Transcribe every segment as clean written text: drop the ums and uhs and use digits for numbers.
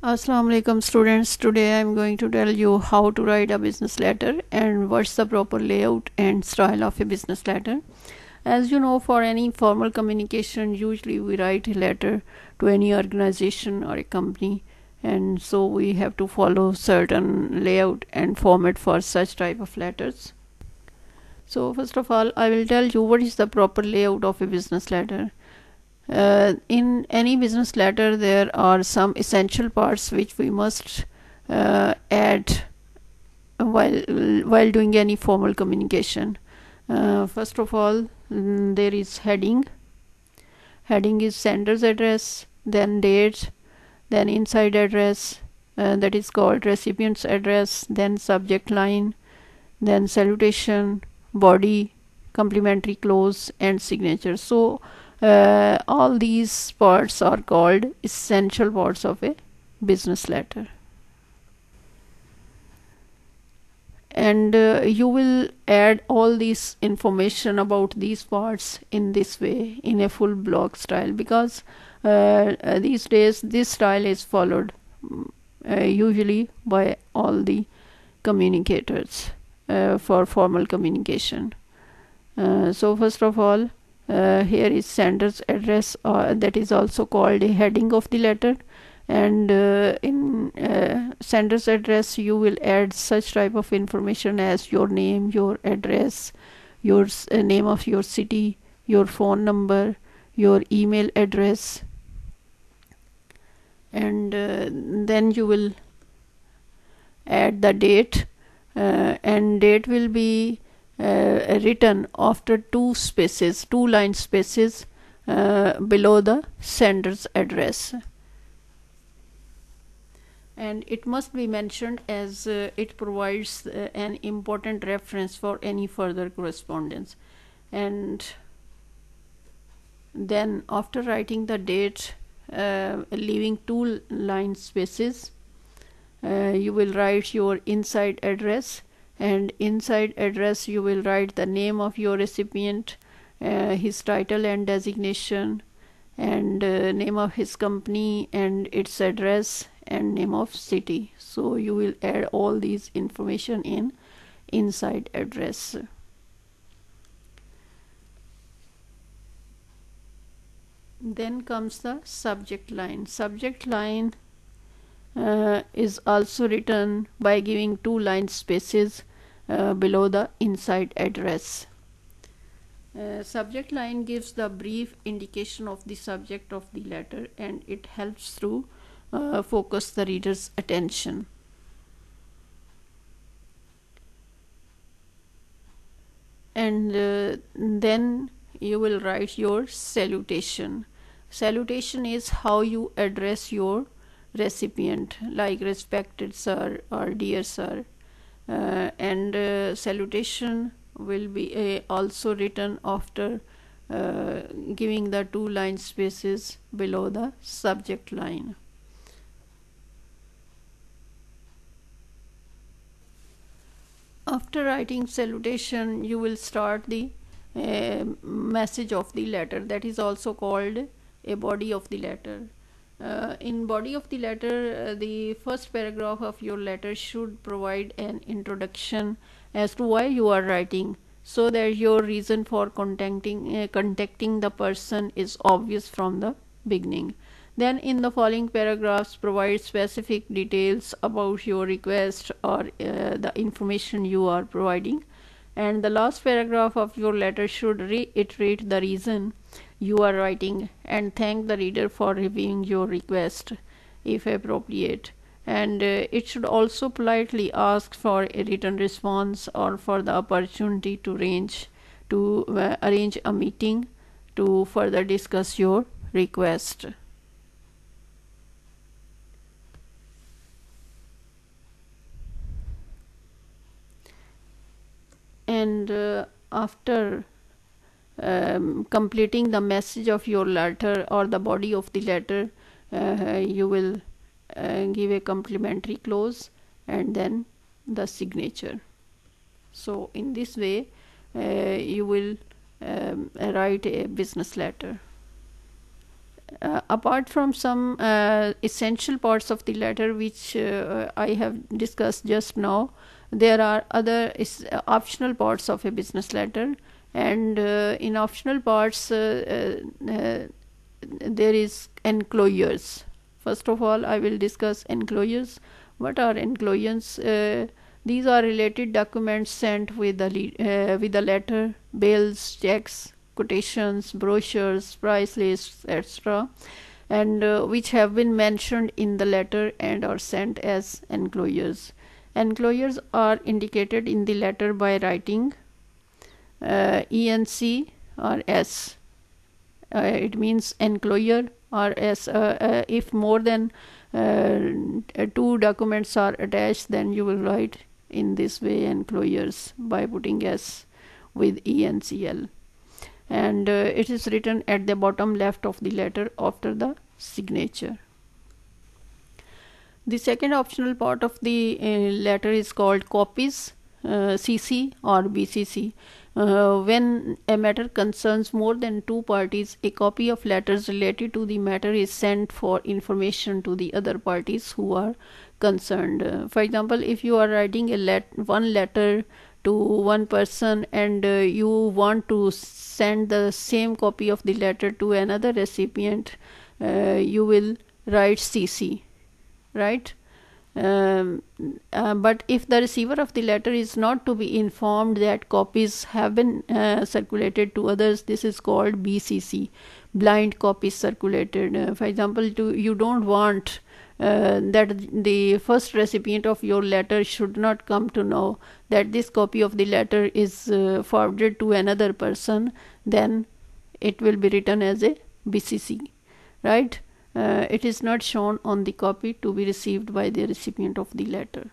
Assalamu alaikum students. Today I am going to tell you how to write a business letter and what's the proper layout and style of a business letter. As you know, for any formal communication, usually we write a letter to any organization or a company, and so we have to follow certain layout and format for such type of letters. So first of all, I will tell you what is the proper layout of a business letter. In any business letter, there are some essential parts which we must add while doing any formal communication. First of all, there is heading. Heading is sender's address, then date, then inside address, that is called recipient's address, then subject line, then salutation, body, complimentary clause, and signature. So all these parts are called essential parts of a business letter. And you will add all this information about these parts in this way, in a full block style, because these days this style is followed usually by all the communicators for formal communication. So first of all, here is sender's address, that is also called a heading of the letter, and in sender's address you will add such type of information as your name, your address, your name of your city, your phone number, your email address, and then you will add the date, and date will be written after two line spaces below the sender's address, and it must be mentioned as it provides an important reference for any further correspondence. And then after writing the date, leaving two line spaces, you will write your inside address, and inside address you will write the name of your recipient, his title and designation, and name of his company and its address, and name of city. So you will add all these information in inside address. Then comes the subject line. Subject line is also written by giving two line spaces below the inside address. Subject line gives the brief indication of the subject of the letter, and it helps to focus the reader's attention. And then you will write your salutation. Salutation is how you address your recipient, like respected sir or dear sir, and salutation will be also written after giving the two line spaces below the subject line. After writing salutation, you will start the message of the letter, that is also called a body of the letter. In body of the letter, the first paragraph of your letter should provide an introduction as to why you are writing, so that your reason for contacting the person is obvious from the beginning. Then in the following paragraphs, provide specific details about your request or the information you are providing. And the last paragraph of your letter should reiterate the reason you are writing and thank the reader for reviewing your request if appropriate. And it should also politely ask for a written response or for the opportunity to arrange a meeting to further discuss your request. And after completing the message of your letter or the body of the letter, you will give a complimentary clause and then the signature. So in this way you will write a business letter. apart from some essential parts of the letter which I have discussed just now, there are other optional parts of a business letter, and in optional parts there is enclosures. First of all, I will discuss enclosures. What are enclosures? These are related documents sent with the letter: bills, checks, quotations, brochures, price lists, etc., and which have been mentioned in the letter and are sent as enclosures. Enclosures are indicated in the letter by writing ENC or S. It means enclosure, or S. If more than 2 documents are attached, then you will write in this way enclosures by putting S with ENCL, and it is written at the bottom left of the letter after the signature. The second optional part of the letter is called copies, CC or BCC. When a matter concerns more than 2 parties, a copy of letters related to the matter is sent for information to the other parties who are concerned. For example, if you are writing one letter to one person and you want to send the same copy of the letter to another recipient, you will write CC, right? But if the receiver of the letter is not to be informed that copies have been circulated to others, this is called BCC, blind copies circulated. For example, you don't want that the first recipient of your letter should not come to know that this copy of the letter is forwarded to another person, then it will be written as a BCC, right? It is not shown on the copy to be received by the recipient of the letter.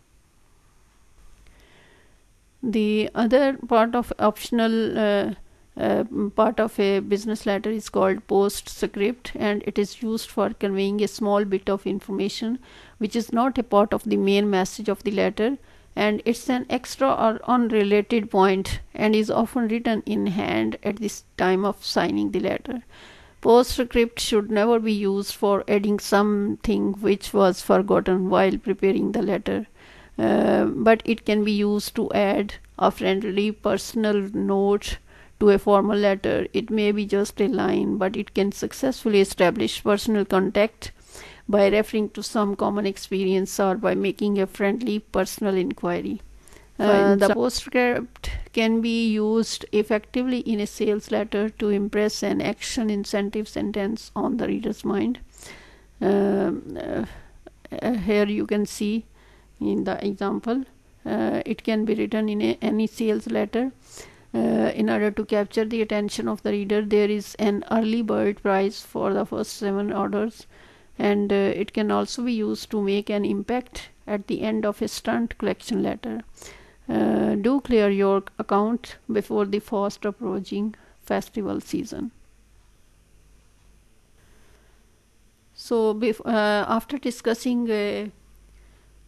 The other part of optional part of a business letter is called postscript, and it is used for conveying a small bit of information which is not a part of the main message of the letter, and it's an extra or unrelated point and is often written in hand at this time of signing the letter. Postscript should never be used for adding something which was forgotten while preparing the letter, but it can be used to add a friendly personal note to a formal letter. It may be just a line, but it can successfully establish personal contact by referring to some common experience or by making a friendly personal inquiry. The postscript can be used effectively in a sales letter to impress an action incentive sentence on the reader's mind. Here you can see in the example, it can be written in any sales letter. In order to capture the attention of the reader, there is an early bird price for the first 7 orders, and it can also be used to make an impact at the end of a stunt collection letter. Do clear your account before the fast approaching festival season. So after discussing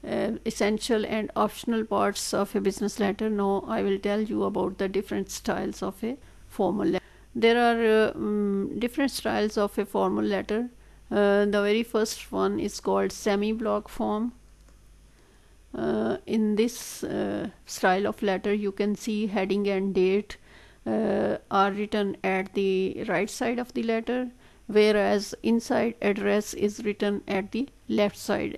essential and optional parts of a business letter, now I will tell you about the different styles of a formal letter. There are different styles of a formal letter. The very first one is called semi-block form. In this style of letter, you can see heading and date are written at the right side of the letter, whereas inside address is written at the left side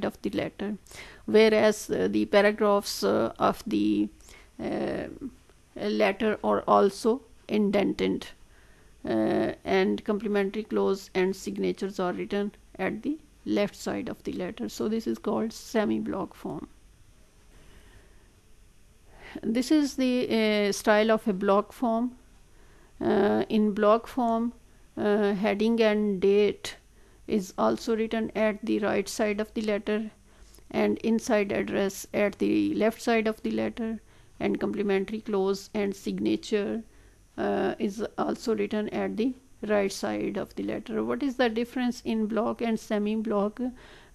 of the letter, whereas the paragraphs of the letter are also indented, and complimentary clause and signatures are written at the left side of the letter. So this is called semi-block form. This is the style of a block form. In block form, heading and date is also written at the right side of the letter, and inside address at the left side of the letter, and complimentary clause and signature is also written at the right side of the letter. What is the difference in block and semi-block?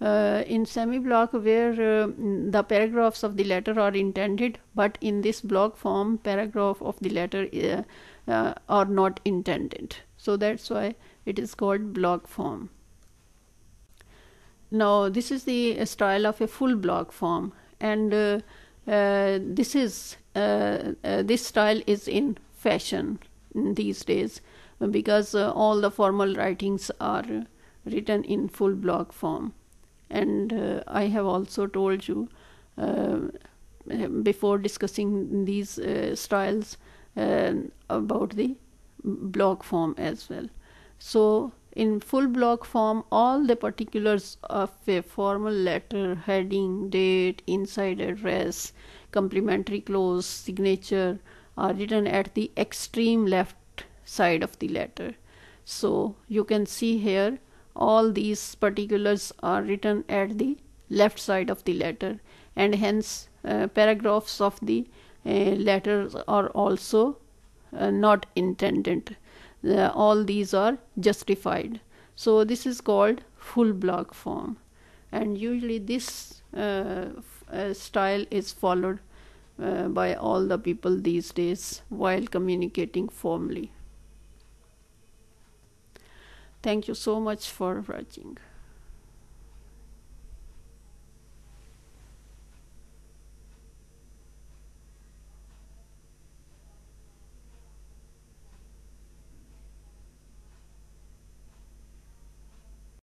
In semi-block, where the paragraphs of the letter are intended, but in this block form, paragraph of the letter are not intended. So that's why it is called block form. Now this is the style of a full block form, and this style is in fashion these days, because all the formal writings are written in full block form. And I have also told you before discussing these styles about the block form as well. So in full block form, all the particulars of a formal letter, heading, date, inside address, complimentary clause, signature are written at the extreme left side of the letter. So you can see here all these particulars are written at the left side of the letter, and hence paragraphs of the letters are also not intended. All these are justified. So this is called full block form, and usually this style is followed by all the people these days while communicating formally. Thank you so much for watching.